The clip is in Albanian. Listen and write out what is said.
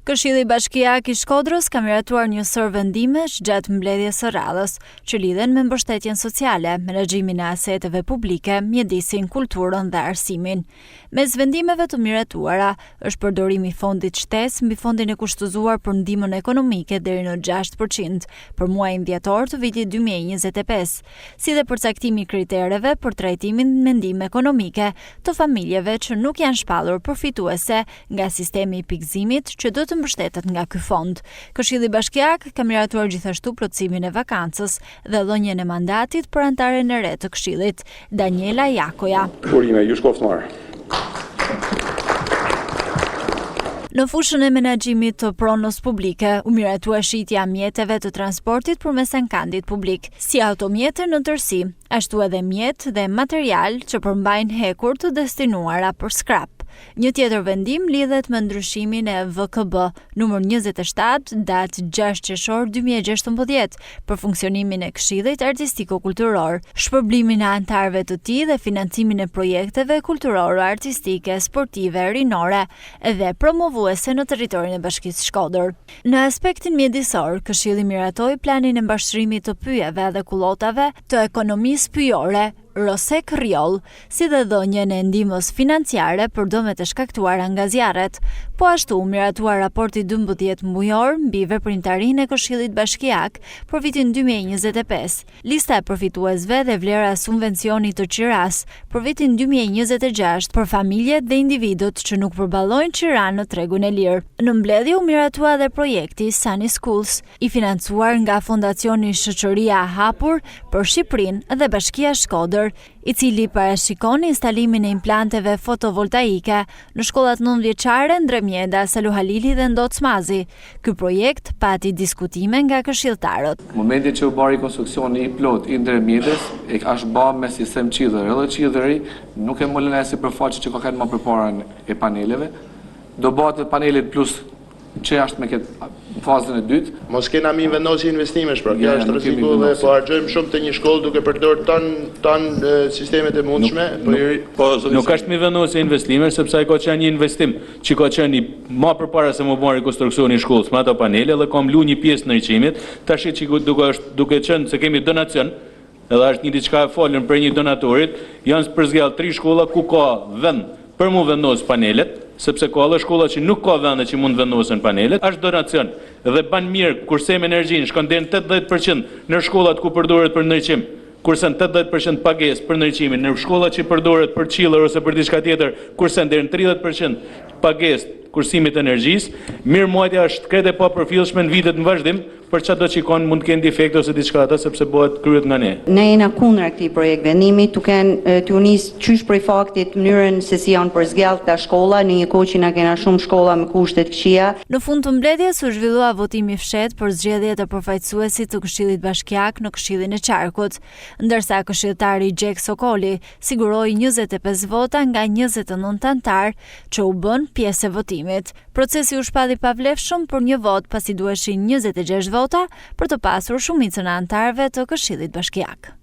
Këshilli Bashkiak i Shkodrës ka miratuar një sër vendimesh gjatë mbledhjes së radhës, që lidhen me mbështetjen sociale, menaxhimin e aseteve publike, mjedisin, kulturën dhe arsimin. Mes vendimeve të miratuara është përdorimi i fondit shtesë mbi fondin e kushtozuar për ndihmën ekonomike deri në 6% për muajin dhjetor të vitit 2025, si dhe përcaktimi i kritereve për trajtimin me ndihmë ekonomike të familjeve që nuk janë shpallur përfituese nga sistemi i pikëzimit që do të mbështetet nga ky fond. Këshilli Bashkiak ka miratuar gjithashtu plotësimin e vakancës dhe dhënien e mandatit për antaren e re të Këshillit, Daniela Jakoja. Urime, ju shkoft marr. Në fushën e menaxhimit të pronës publike, u miratua shitja mjeteve të transportit përmes ankandit publik, si automjete në tërësi, ashtu edhe mjet dhe material që përmbajnë hekur të destinuara për skrap. Një tjetër vendim lidhet me ndryshimin e VKB numër 27 datë 6 qershor 2016 për funksionimin e Këshillit Artistiko-Kulturor, shpërblimin e antarëve të tij dhe financimin e projekteve kulturore, artistike, sportive, rinore dhe promovuese në territorin e Bashkisë Shkodër. Në aspektin mjedisor, Këshilli miratoi planin e mbashërimit të pyjeve dhe kullotave të ekonomisë pyjore Rosek Rjoll, si dhe dhënien e ndihmës financiare për dëmet e shkaktuara nga zjarret. Po ashtu u miratua raporti 12 mujor mbi veprimtarinë e Këshillit Bashkiak për vitin 2025. Lista e përfituesve dhe vlera e subvencionit të qiras për vitin 2026 për familjet dhe individët që nuk përballojnë qira në tregun e lirë. Në mbledhje u miratua dhe projekti Sunny Schools, i financuar nga Fondacioni Shoqëria e Hapur për Shqipërinë dhe Bashkia Shkodër, i cili parashikon instalimin e implanteve fotovoltaike në shkollat nëntëvjeçare Ndremjeda, Salu Halili dhe Ndoc Mazi. Ky projekt pati diskutime nga këshilltarët. Momenti që u bari konstruksioni i plot i Ndremjedës, është bërë me sistem qidhër, edhe qidhëri nuk e molën si përfaqe që ka kenë më përpara e paneleve. Do bëhet panelet plus që është me këtë fazën e dytë. Mos kena mi vendosi investimesh, pra kjo është rreziku dhe po harxojmë shumë te një shkollë duke përdorur ton sistemet e mundshme. Nuk është mi vendosi investimesh, sepse ai ka qenë një investim që ka qenë më përpara se më bën rekonstruksioni i shkollës me ato panele dhe ka mlu një pjesë ndërçimit. Tash që duke qenë se kemi donacion, edhe është një diçka e folën për një donatorit, janë përzgjell 3 shkolla ku ka vend për mu vendos panelet, sepse ka edhe shkolla që nuk ka vende që mund vendosen panelet, është donacion dhe ban mirë kurse me energjinë shkon deri në 80% në shkollat ku përdoret për ndriçim, kurse në 80% pagesë për ndriçimin, në shkollat që përdoret për chiller ose për diçka tjetër, kurse deri në 30% pagesë kursimit energjisë. Mirëmbajtja është krete pa përfillshme në vitet në vazhdim, për çdo që kanë mund të kenë defekte ose diçka ata sepse bëhet kryet nga ne. Ne jena kundër këtij projekt vendimi, duke t'u nis qysh prej faktit mënyrën se si janë përzgjellta shkolla, në një kohë që na kena shumë shkolla me kushte të këqija. Në fund të mbledhjes u zhvillua votimi fshet për zgjedhjet e përfaqësuesit të Këshillit Bashkiak në Këshillin e Qarkut, ndërsa këshilltari Gjek Sokoli siguroi 25 vota nga 29 antar që u bën pjesë e votimit. Procesi u shpalli pavlefshëm për një vot, pasi duheshin 26 vota për të pasur shumicën e antarëve të Këshillit Bashkiak.